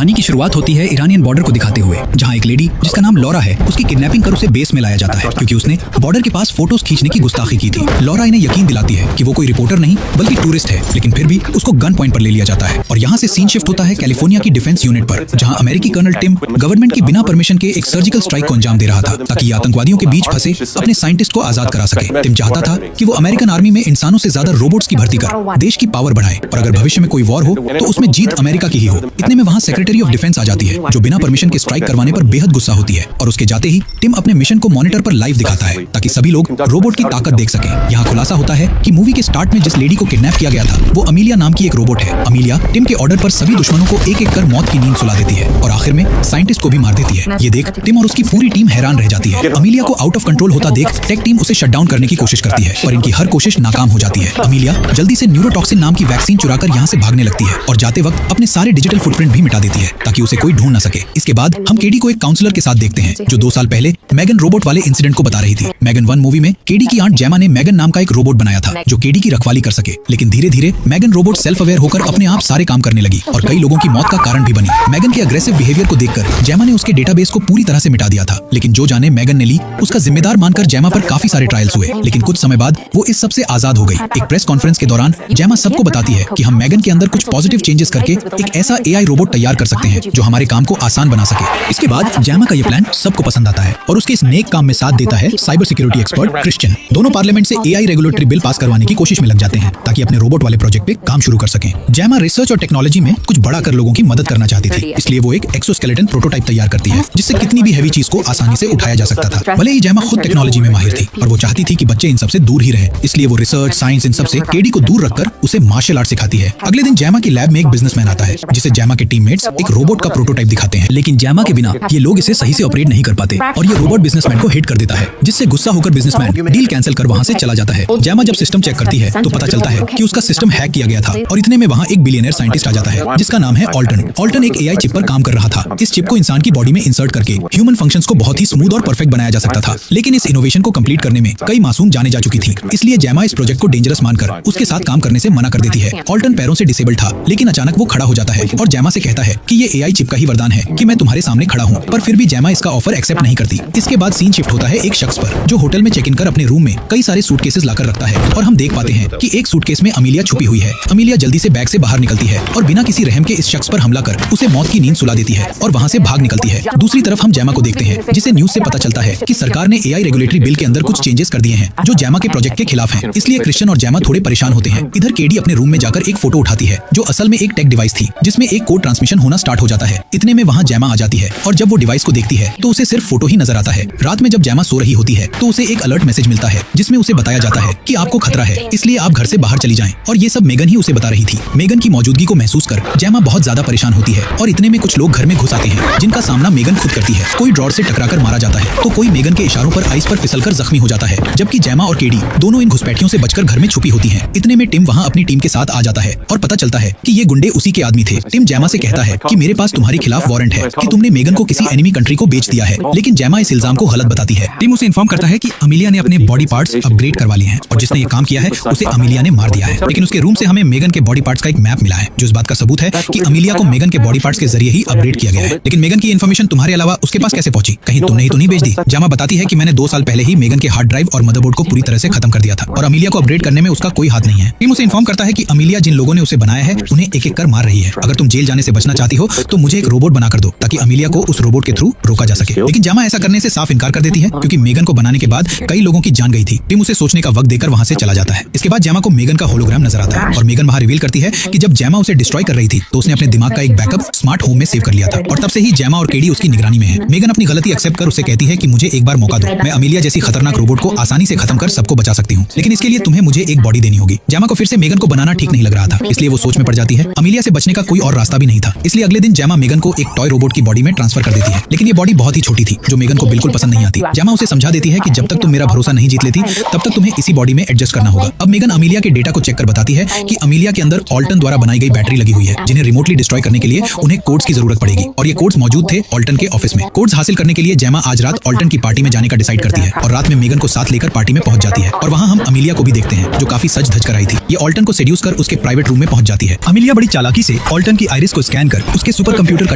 कहानी की शुरुआत होती है ईरानियन बॉर्डर को दिखाते हुए, जहां एक लेडी जिसका नाम लॉरा है, उसकी किडनैपिंग कर उसे बेस में लाया जाता है क्योंकि उसने बॉर्डर के पास फोटोज खींचने की गुस्ताखी की थी। लॉरा इन्हें यकीन दिलाती है कि वो कोई रिपोर्टर नहीं बल्कि टूरिस्ट है, लेकिन फिर भी उसको गन पॉइंट पर ले लिया जाता है। और यहाँ से सीन शिफ्ट होता है कैलिफोर्निया की डिफेंस यूनिट पर, जहाँ अमेरिकी कर्नल टिम गवर्नमेंट की बिना परमिशन के एक सर्जिकल स्ट्राइक को अंजाम दे रहा था ताकि आतंकवादियों के बीच फंसे अपने साइंटिस्ट को आजाद करा सके। टिम चाहता था कि वो अमेरिकन आर्मी में इंसानों से ज्यादा रोबोट्स की भर्ती कर देश की पावर बढ़ाए, और अगर भविष्य में कोई वॉर हो तो उसमें जीत अमेरिका की ही हो। इतने में वहाँ सेक्रेटरी ऑफ डिफेंस आ जाती है, जो बिना परमिशन के स्ट्राइक करवाने पर बेहद गुस्सा होती है, और उसके जाते ही टिम अपने मिशन को मॉनिटर पर लाइव दिखाता है ताकि सभी लोग रोबोट की ताकत देख सकें। यहाँ खुलासा होता है कि मूवी के स्टार्ट में जिस लेडी को किडनैप किया गया था वो अमीलिया नाम की एक रोबोट है। अमीलिया टिम के ऑर्डर पर सभी दुश्मनों को एक एक कर मौत की नींद सुला देती है और आखिर में साइंटिस्ट को भी मार देती है। ये देख टिम और उसकी पूरी टीम हैरान रह जाती है। अमीलिया को आउट ऑफ कंट्रोल होता देख टेक टीम उसे शट डाउन करने की कोशिश करती है, पर इनकी हर कोशिश नाकाम हो जाती है। अमीलिया जल्दी से न्यूरोटॉक्सिन नाम की वैक्सीन चुराकर यहाँ से भागने लगती है और जाते वक्त अपने सारे डिजिटल फुटप्रिंट भी मिटा देती है ताकि उसे कोई ढूंढ न सके। इसके बाद हम केडी को एक काउंसलर के साथ देखते हैं जो 2 साल पहले मैगन रोबोट वाले इंसिडेंट को बता रही थी। मैगन 1 मूवी में केडी की आंट जेमा ने मैगन नाम का एक रोबोट बनाया था जो केडी की रखवाली कर सके, लेकिन धीरे धीरे मैगन रोबोट सेल्फ अवेयर होकर अपने आप सारे काम करने लगी और कई लोगों की मौत का कारण भी बनी। मैगन के अग्रेसिव बिहेवियर को देखकर जेमा ने उसके डेटाबेस को पूरी तरह से मिटा दिया था, लेकिन जो जाने मैगन ने ली उसका जिम्मेदार मानकर जेमा पर काफी सारे ट्रायल्स हुए, लेकिन कुछ समय बाद वो इस सब से आजाद हो गई। एक प्रेस कॉन्फ्रेंस के दौरान जेमा सबको बताती है कि हम मैगन के अंदर कुछ पॉजिटिव चेंजेस करके एक ऐसा एआई रोबोट तैयार कर सकते हैं जो हमारे काम को आसान बना सके। इसके बाद जेमा का ये प्लान सबको पसंद आता है और उसके इस नेक काम में साथ देता है साइबर सिक्योरिटी एक्सपर्ट क्रिश्चियन। दोनों पार्लियामेंट से एआई रेगुलेटरी बिल पास करवाने की कोशिश में लग जाते हैं ताकि अपने रोबोट वाले प्रोजेक्ट पे काम शुरू कर सकें। जेमा रिसर्च और टेक्नोलॉजी में कुछ बड़ा कर लोगों की मदद करना चाहती थी, इसलिए वो एक एक्सोस्केलेटन प्रोटोटाइप तैयार करती है जिससे कितनी भी हैवी चीज को आसानी से उठाया जा सकता था। भले ही जेमा खुद टेक्नोलॉजी में माहिर थी और वो चाहती थी कि बच्चे इन सबसे दूर ही रहे, इसलिए वो रिसर्च साइंस इन सब से केडी को दूर रखकर उसे मार्शल आर्ट सिखाती है। अगले दिन जेमा की लैब में एक बिजनेसमैन आता है जिसे जेमा के टीममेट्स एक रोबोट का प्रोटोटाइप दिखाते हैं, लेकिन जेमा के बिना ये लोग इसे सही से ऑपरेट नहीं कर पाते और ये रोबोट बिजनेसमैन को हिट कर देता है, जिससे गुस्सा होकर बिजनेसमैन डील कैंसिल कर वहाँ से चला जाता है। जेमा जब सिस्टम चेक करती है तो पता चलता है कि उसका सिस्टम हैक किया गया था और इतने में वहाँ एक बिलियनर साइंटिस्ट आ जाता है जिसका नाम है ऑल्टन। ऑल्टन एक एआई चिप पर काम कर रहा था। इस चिप को इंसान की बॉडी में इंसर्ट करके ह्यूमन फंक्शंस को बहुत ही स्मूथ और परफेक्ट बनाया जा सकता था, लेकिन इस इनोवेशन को कंप्लीट करने में कई मासूम जाने जा चुकी थी, इसलिए जेमा इस प्रोजेक्ट को डेंजरस मानकर उसके साथ काम करने से मना कर देती है। ऑल्टन पैरों से डिसेबल था, लेकिन अचानक वो खड़ा हो जाता है और जेमा से कहता है कि ये एआई चिप का ही वरदान है कि मैं तुम्हारे सामने खड़ा हूँ, पर फिर भी जेमा इसका ऑफर एक्सेप्ट नहीं करती। इसके बाद सीन शिफ्ट होता है एक शख्स पर जो होटल में चेक इन कर अपने रूम में कई सारे सूटकेसेस लाकर रखता है और हम देख पाते हैं कि एक सूटकेस में अमीलिया छुपी हुई है। अमीलिया जल्दी से बैग से बाहर निकलती है और बिना किसी रहम के इस शख्स पर हमला कर उसे मौत की नींद सुला देती है और वहाँ से भाग निकलती है। दूसरी तरफ हम जेमा को देखते हैं जिसे न्यूज से पता चलता है कि सरकार ने एआई रेगुलेटरी बिल के अंदर कुछ चेंजेस कर दिए हैं जो जेमा के प्रोजेक्ट के खिलाफ हैं, इसलिए क्रिश्चियन और जेमा थोड़े परेशान होते हैं। इधर केडी अपने रूम में जाकर एक फोटो उठाती है जो असल में एक टेक डिवाइस थी जिसमें एक कोड ट्रांसमिशन होना स्टार्ट हो जाता है। इतने में वहाँ जेमा आ जाती है और जब वो डिवाइस को देखती है तो उसे सिर्फ फोटो ही नजर आता है। रात में जब जेमा सो रही होती है तो उसे एक अलर्ट मैसेज मिलता है जिसमें उसे बताया जाता है कि आपको खतरा है, इसलिए आप घर से बाहर चली जाएं। और ये सब मेगन ही उसे बता रही थी। मेगन की मौजूदगी को महसूस कर जेमा बहुत ज्यादा परेशान होती है और इतने में कुछ लोग घर में घुस आते हैं जिनका सामना मेगन खुद करती है। कोई ड्रॉर से टकराकर मारा जाता है तो कोई मेगन के इशारों पर आइस पर फिसलकर जख्मी हो जाता है, जबकि जेमा और केडी दोनों इन घुसपैठियों से बचकर घर में छुपी होती हैं। इतने में टिम वहाँ अपनी टीम के साथ आ जाता है और पता चलता है कि ये गुंडे उसी के आदमी थे। टिम जेमा से कहता है कि मेरे पास तुम्हारे खिलाफ वारंट है कि तुमने मेगन को किसी एनिमी कंट्री को बेच दिया है, लेकिन जेमा इस इल्जाम को गलत बताती है। टिम उसे इन्फॉर्म करता है कि अमीलिया ने अपने बॉडी पार्ट्स अपग्रेड करवा लिए हैं और जिसने ये काम किया है उसे अमीलिया ने मार दिया है, लेकिन उसके रूम से हमें मेगन के बॉडी पार्ट्स का एक मैप मिला है जो इस बात का सबूत है कि अमीलिया को मेगन के बॉडी पार्ट्स के जरिए ही अपग्रेड किया गया है। लेकिन मेगन की इन्फॉर्मेशन तुम्हारे अलावा उसके पास कैसे पहुंची? कहीं तुमने ही तो नहीं बेच दी? जेमा बताती है कि मैंने 2 साल पहले ही मेगन के हार्ड ड्राइव और मदरबोर्ड को पूरी तरह से खत्म कर दिया था और अमीलिया को अपग्रेड करने में उसका कोई हाथ नहीं है। टीम उसे इन्फॉर्म करता है कि अमीलिया जिन लोगों ने उसे बनाया है उन्हें एक एक कर मार रही है। अगर तुम जेल जाने से बचना चाहती हो तो मुझे एक रोबोट बनाकर दो ताकि अमीलिया को उस रोबोट के थ्रू रोका जा सके। लेकिन जेमा ऐसा करने से साफ इनकार कर देती है क्योंकि मेगन को बनाने के बाद कई लोगों की जान गई थी। टिम उसे सोचने का वक्त देकर वहाँ से चला जाता है। इसके बाद जेमा को मेगन का होलोग्राम नजर आता है और मेगन वहाँ रिवील करती है कि जब जेमा उसे डिस्ट्रॉय कर रही थी तो उसने अपने दिमाग का एक बैकअप स्मार्ट होम में सेव कर लिया था और तब से ही जेमा और केडी उसकी निगरानी में है। मेगन अपनी गलती एक्सेप्ट कर उसे कहती है कि मुझे एक बार मौका दो, मैं अमीलिया जैसी खतरनाक रोबोट को आसानी से खत्म कर सबको बचा सकती हूँ, लेकिन इसके लिए तुम्हें मुझे एक बॉडी देनी होगी। जेमा को फिर से मेगन को बनाना ठीक नहीं लग रहा था, इसलिए वो सोच में पड़ जाती है। अमीलिया से बचने का कोई और रास्ता भी नहीं था, इसलिए अगले दिन जेमा मेगन को एक टॉय रोबोट की बॉडी में ट्रांसफर कर देती है, लेकिन ये बॉडी बहुत ही छोटी थी जो मेगन को बिल्कुल पसंद नहीं आती। जेमा उसे समझा देती है कि जब तक तुम मेरा भरोसा नहीं जीत लेती तब तक तुम्हें इसी बॉडी में एडजस्ट करना होगा। अब मेगन अमीलिया के डेटा को चेक कर बताती है कि अमीलिया के अंदर ऑल्टन द्वारा बनाई गई बैटरी लगी हुई है जिन्हें रिमोटली डिस्ट्रॉय करने के लिए उन्हें कोड्स की जरूरत पड़ेगी और ये कोड्स मौजूद थे ऑल्टन के ऑफिस में। कोड्स हासिल करने के लिए जेमा आज रात ऑल्टन की पार्टी में जाने का डिसाइड करती है और रात में मेगन को साथ लेकर पार्टी में पहुंच जाती है और वहाँ हम अमीलिया को भी देखते हैं जो काफी सज धज कर आई थी। ये ऑल्टन को सेड्यूस कर उसके प्राइवेट रूम में पहुंच जाती है। अमीलिया बड़ी चालाकी से ऑल्टन की आइरिस को स्कैन कर उसके सुपर कंप्यूटर का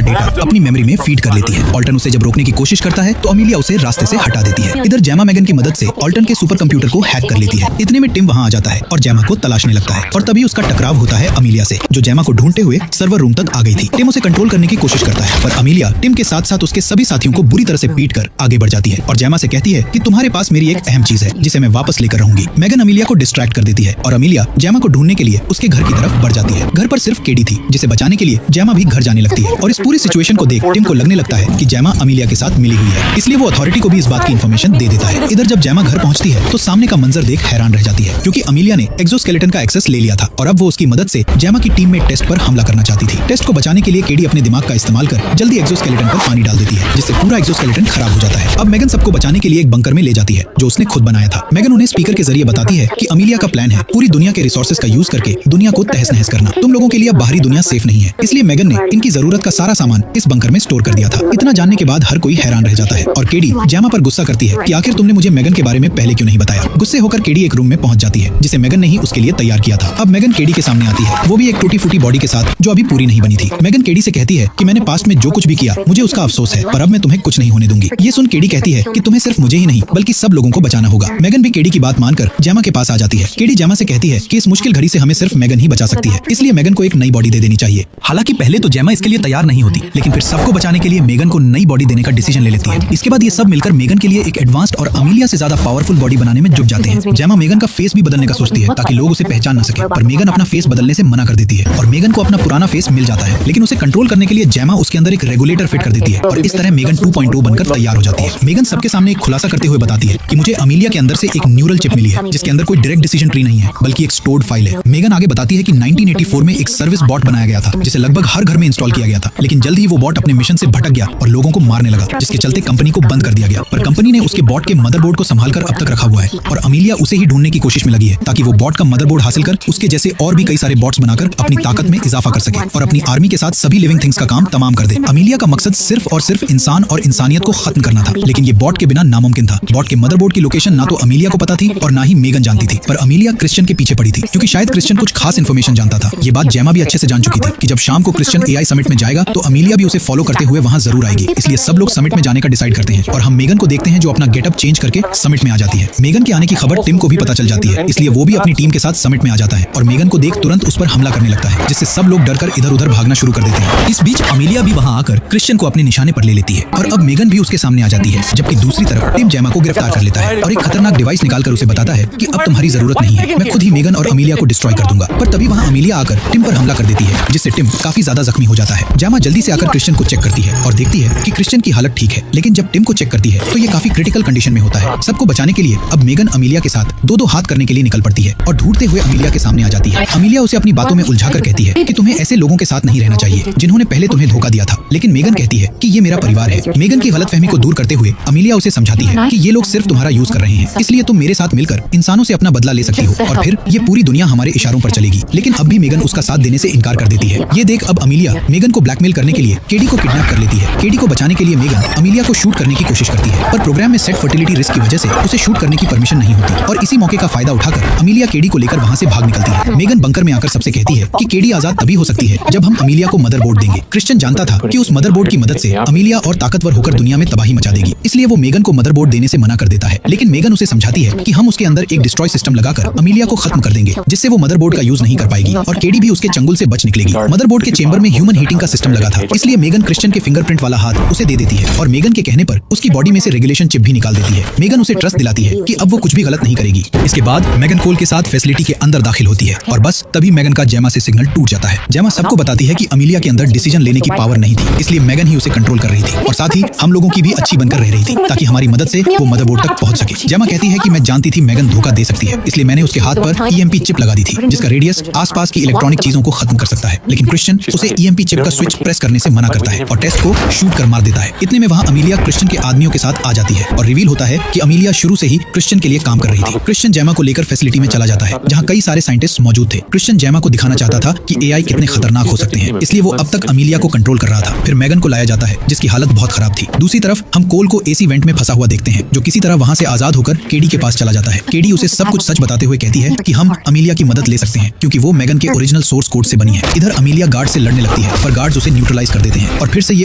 डेटा अपनी मेमोरी में फीड कर लेती है। ऑल्टन उसे जब रोकने की कोशिश करता है तो अमीलिया उसे रास्ते से हटा देती है। इधर जेमा मेगन की मदद से ऑल्टन के सुपर कंप्यूटर को हैक कर लेती है। इतने में टिम वहां आ जाता है और जेमा को तलाशने लगता है और तभी उसका टकराव होता है अमीलिया से, जो जेमा को ढूंढते हुए सर्वर रूम तक आ गई थी। टिम उसे कंट्रोल करने की कोशिश करता है पर अमीलिया टिम के साथ साथ उसके सभी साथियों को बुरी तरह से पीट कर आगे बढ़ जाती है और जेमा से कहती है कि तुम्हारे पास मेरी एक अहम चीज है जिसे मैं वापस लेकर रहूंगी। मेगन अमीलिया को डिस्ट्रैक्ट कर देती है और अमीलिया जेमा को ढूंढने के लिए उसके घर की तरफ बढ़ जाती है। घर पर सिर्फ केडी थी जिसे बचाने के लिए जेमा भी घर जाने लगती है और इस पूरी सिचुएशन को देख टिम को लगने लगता है कि जेमा अमीलिया के साथ मिली हुई है, इसलिए वो अथॉरिटी को भी इस बात की इन्फॉर्मेशन दे देता है। इधर जब जेमा घर पहुंचती है तो सामने का मंजर देख हैरान रह जाती है क्योंकि अमीलिया ने एक्सोस्केलेटन का एक्सेस ले लिया था और अब वो उसकी मदद से जेमा की टीम में टेस्ट पर हमला करना चाहती थी। टेस्ट को बचाने के लिए केडी अपने दिमाग का इस्तेमाल कर जल्दी एक्सोस्केलेटन पर पानी डाल देती है जिससे पूरा एक्सोस्केलेटन खराब हो जाता है। अब मेगन सबको बचाने के लिए एक बंकर में ले जाती है जो उसने खुद बनाया था। मेगन उन्हें स्पीकर के जरिए बताती है कि अमीलिया का प्लान है पूरी दुनिया के रिसोर्सेज का यूज करके दुनिया को तहस नहस करना। तुम लोगों के लिए बाहरी दुनिया सेफ नहीं है, इसलिए मेगन ने इनकी जरूरत का सारा सामान इस बंकर में स्टोर कर दिया था। इतना जानने के बाद हर कोई हैरान रह जाता है और केडी जेमा पर गुस्सा करती है कि आखिर तुमने मुझे मेगन के बारे में पहले क्यों नहीं बताया। गुस्से होकर केडी एक रूम में पहुंच जाती है जिसे मेगन ने ही उसके लिए तैयार किया था। अब मेगन केडी के सामने आती है, वो भी एक टूटी फूटी बॉडी के साथ जो अभी पूरी नहीं बनी थी। मेगन केडी से कहती है कि मैंने पास्ट में जो कुछ भी किया मुझे उसका अफसोस है पर अब मैं तुम्हें कुछ नहीं होने दूंगी। ये सुन केडी कहती है कि तुम्हें सिर्फ मुझे ही नहीं बल्कि सब लोगों को बचाना होगा। मेगन भी केडी की बात मानकर जेमा के पास आ जाती है। केडी जेमा से कहती है कि इस मुश्किल घड़ी से हमें सिर्फ मेगन ही बचा सकती है, इसलिए मेगन को एक नई बॉडी दे देनी चाहिए। हालांकि पहले तो जेमा इसके लिए तैयार नहीं होती, लेकिन फिर सबको बचाने के लिए मेगन को नई बॉडी देने का डिसीजन ले लेती है। इसके बाद ये सब मिलकर मेगन के लिए एक एडवांस्ड और अमीलिया से ज्यादा पावरफुल बॉडी बनाने में जुट जाते हैं। जेमा मेगन का फेस भी बदलने का सोचती है ताकि लोग उसे पहचान न सके, पर मेगन अपना फेस बदलने से मना कर देती है और मेगन को अपना पुराना फेस मिल जाता है। लेकिन उसे कंट्रोल करने के लिए जेमा उसके अंदर एक रेगुलेटर फिट कर देती है और इस तरह मेगन 2.0 बनकर तैयार हो जाती है। मेगन सबके सामने एक खुलासा करते हुए बताती है कि मुझे अमीलिया के अंदर से एक न्यूरल चिप मिली है जिसके अंदर कोई डायरेक्ट डिसीजन ट्री नहीं है बल्कि एक स्टोर्ड फाइल है। मेगन आगे बताती है कि 1984 में एक सर्विस बॉट बनाया गया था जिसे लगभग हर घर में इंस्टॉल किया गया था, लेकिन जल्द ही वो बॉट अपने मिशन से भटक गया और लोगों को मारने लगा, जिसके चलते कंपनी को बंद कर दिया गया। पर कंपनी ने उसके बॉट के मदरबोर्ड को संभालकर अब तक रखा हुआ है और अमीलिया उसे ही ढूंढने की कोशिश में लगी है ताकि वो बॉट का मदरबोर्ड हासिल कर उसके जैसे और भी कई सारे बॉट्स बनाकर अपनी ताकत में इजाफा कर सके और अपनी आर्मी के साथ सभी लिविंग थिंग्स का काम तमाम कर दे। अमीलिया का मकसद सिर्फ और सिर्फ इंसान और इंसानियत को खत्म करना था, लेकिन ये बॉट के बिना नामुमकिन था। बॉट के मदरबोर्ड की लोकेशन ना तो अमीलिया को पता थी और ना ही मेगन जानती थी, पर अमीलिया क्रिश्चियन के पीछे पड़ी थी क्योंकि शायद क्रिश्चियन कुछ खास इन्फॉर्मेशन जानता था। ये बात जेमा भी अच्छे से जान चुकी थी कि जब शाम को क्रिश्चियन एआई समिट में जाएगा तो अमीलिया भी उसे फॉलो करते हुए वहां जरूर आएगी, इसलिए सब लोग समिट में जाने का डिसाइड करते हैं और हम मेगन को देखते हैं जो अपना गेटअप चेंज करके समिट में आ जाती है। मेगन के आने की खबर टिम को भी पता चल जाती है, इसलिए वो भी अपनी टीम के साथ समिट में आ जाता है और मेगन को देख तुरंत उस पर हमला करने लगता है, जिससे सब लोग डरकर इधर उधर भागना शुरू कर देते हैं। इस बीच अमीलिया भी वहां आकर क्रिश्चियन को अपने निशाने पर ले लेती है और अब मेगन भी उसके सामने आ जाती है, जबकि दूसरी तरफ टिम जेमा को गिरफ्तार कर लेता है और एक खतरनाक डिवाइस निकालकर उसे बताता है कि अब तुम्हारी जरूरत नहीं है, मैं खुद ही मेगन और अमीलिया को डिस्ट्रॉय कर दूंगा। पर तभी वहां अमीलिया आकर टिम पर हमला कर देती है, जिससे टिम काफी ज्यादा जख्मी हो जाता है। जेमा जल्दी से आकर क्रिश्चियन को चेक करती है और देखती है कि क्रिश्चियन की हालत ठीक है, लेकिन जब टिम को चेक करती है तो ये काफी क्रिटिकल कंडीशन में होता है। सबको बचाने के लिए अब मेगन अमीलिया के साथ दो हाथ करने के लिए निकल पड़ती है और ढूंढते हुए अमीलिया के सामने आ जाती है। अमीलिया उसे अपनी बातों में उलझाकर कहती है कि तुम्हें ऐसे लोगों के साथ नहीं रहना चाहिए जिन्होंने पहले तुम्हें धोखा दिया था, लेकिन मेगन कहती है कि ये मेरा परिवार है। मेगन की गलतफहमी को दूर करते हुए अमीलिया उसे समझाती है कि ये लोग सिर्फ तुम्हारा यूज कर रहे हैं, इसलिए तुम मेरे साथ मिलकर इंसानों से अपना बदला ले सकती हो और फिर ये पूरी दुनिया हमारे इशारों पर चलेगी। लेकिन अब भी मेगन उसका साथ देने से इनकार कर देती है। ये देख अब अमीलिया मेगन को ब्लैकमेल करने के लिए केडी को किडनैप कर लेती है। केडी को बचाने के लिए मेगन अमीलिया को शूट करने की कोशिश करती है, पर प्रोग्राम में सेट फर्टिलिटी रिस्क की वजह से उसे शूट करने की परमिशन नहीं होती और इसी मौके का फायदा उठाकर अमीलिया केडी को लेकर वहां से भाग निकलती है। मेगन बंकर में आकर सबसे कहती है कि केडी आजाद तभी हो सकती है जब हम अमीलिया को मदरबोर्ड देंगे। क्रिश्चियन जानता था कि उस मदरबोर्ड की मदद से अमीलिया और ताकतवर होकर दुनिया में तबाही मचा देगी, इसलिए वो मेगन को मदरबोर्ड देने से मना कर देता है। लेकिन मेगन उसे समझाती है कि हम उसके अंदर एक डिस्ट्रॉय सिस्टम लगाकर अमीलिया को खत्म कर देंगे, जिससे वो मदरबोर्ड का यूज नहीं कर पाएगी और केडी भी उसके चंगुल से बच निकलेगी। मदरबोर्ड के चेंबर में ह्यूमन हीटिंग का सिस्टम लगा था, इसलिए मेगन क्रिश्चियन के फिंगरप्रिंट वाला हाथ उसे दे देती है और मेगन के कहने पर उसकी बॉडी में से रेगुलेशन चिप भी निकाल देती है। मेगन उसे ट्रस्ट दिलाती है कि अब वो कुछ भी गलत नहीं करेगी। इसके बाद मेगन कोल के साथ फैसिलिटी के अंदर दाखिल होती है और बस तभी मेगन का जेमा से सिग्नल टूट जाता है। जेमा सबको बताती है कि अमीलिया के अंदर डिसीजन लेने की पावर नहीं थी, इसलिए मेगन ही उसे कंट्रोल कर रही थी और साथ ही हम लोगों की भी अच्छी बनकर रह रही थी ताकि हमारी मदद से वो मदरबोर्ड तक पहुंच सके। जेमा कहती है कि मैं जानती थी मेगन धोखा दे सकती है, इसलिए मैंने उसके हाथ पर ईएमपी चिप लगा दी थी जिसका रेडियस आसपास की इलेक्ट्रॉनिक चीजों को खत्म कर सकता है। लेकिन क्रिश्चियन उसे ईएमपी चिप का स्विच प्रेस करने से मना करता है और टेस्ट को शूट कर मार देता है। इतने में वहां अमीलिया क्रिश्चियन के आदमियों के साथ आ जाती है और रिवील होता है कि अमीलिया शुरू से ही क्रिश्चियन के लिए काम कर रही थी। क्रिश्चियन जेमा को लेकर फैसिलिटी में चला जाता है जहां कई सारे साइंटिस्ट मौजूद थे। क्रिश्चियन जेमा को दिखाना चाहता था कि एआई कितने खतरनाक हो सकते हैं, इसलिए वो अब तक अमीलिया को कंट्रोल कर रहा था। फिर मेगन को लाया जाता है जिसकी हालत बहुत खराब थी। दूसरी तरफ हम कोल को एसी वेंट में फंसा हुआ देखते हैं जो किसी तरह वहां से आजाद होकर केडी के पास चला जाता है। केडी उसे सब कुछ सच बताते हुए कहती है कि हम अमीलिया की मदद ले सकते हैं क्योंकि वो मेगन के ओरिजिनल सोर्स कोड से बनी है। इधर अमीलिया गार्ड से लड़ने लगती लगती है, पर गार्ड्स उसे न्यूट्रलाइज कर देते हैं और फिर से ये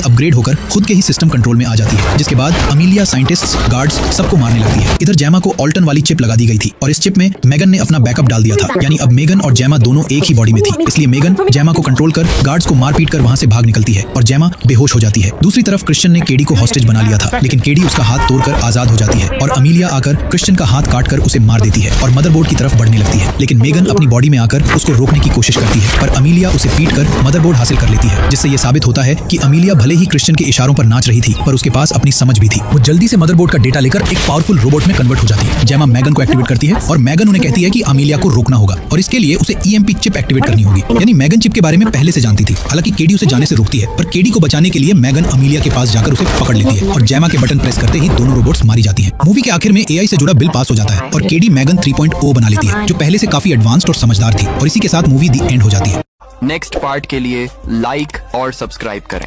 अपग्रेड होकर खुद के ही सिस्टम कंट्रोल में आ जाती है, जिसके बाद अमीलिया साइंटिस्ट्स, गार्ड्स सबको मारने लगती है। इधर जेमा को ऑल्टन वाली चिप लगा दी गई थी और इस चिप में मेगन ने अपना बैकअप डाल दिया था, यानी अब मेगन और जेमा दोनों एक ही बॉडी में थी। इसलिए मेगन जेमा को कंट्रोल कर गार्ड्स को मार पीट कर वहां से भाग निकलती है और जेमा बेहोश हो जाती है। दूसरी तरफ क्रिश्चियन ने केडी को हॉस्टेज बना लिया था, लेकिन केडी उसका हाथ तोड़कर आजाद हो जाती है और अमीलिया आकर क्रिश्चियन का हाथ काटकर उसे मार देती है और मदरबोर्ड की तरफ बढ़ने लगती है। लेकिन मेगन अपनी बॉडी में आकर उसको रोकने की कोशिश करती है, पर अमीलिया उसे पीट कर मदरबोर्ड हासिल कर लेती है, जिससे ये साबित होता है कि अमीलिया भले ही क्रिश्चियन के इशारों पर नाच रही थी, पर उसके पास अपनी समझ भी थी। वो जल्दी से मदरबोर्ड का डेटा लेकर एक पावरफुल रोबोट में कन्वर्ट हो जाती है। जेमा मेगन को एक्टिवेट करती है और मेगन उन्हें कहती है कि अमीलिया को रोकना होगा और इसके लिए उसे ईएमपी चिप एक्टिवेट करनी होगी, यानी मेगन चिप के बारे में पहले से जानती थी। हालांकि केडी उसे जाने से रोकती है, पर केडी को बचाने के लिए मेगन अमीलिया के पास जाकर उसे पकड़ लेती है और जेमा के बटन प्रेस करते ही दोनों रोबोट्स मारी जाती हैं। मूवी के आखिर में एआई से जुड़ा बिल पास हो जाता है और केडी मेगन 3.0 बना लेती है, जो पहले से काफी एडवांस्ड और समझदार थी, और इसी के साथ मूवी दी एंड हो जाती है। नेक्स्ट पार्ट के लिए लाइक और सब्सक्राइब करें।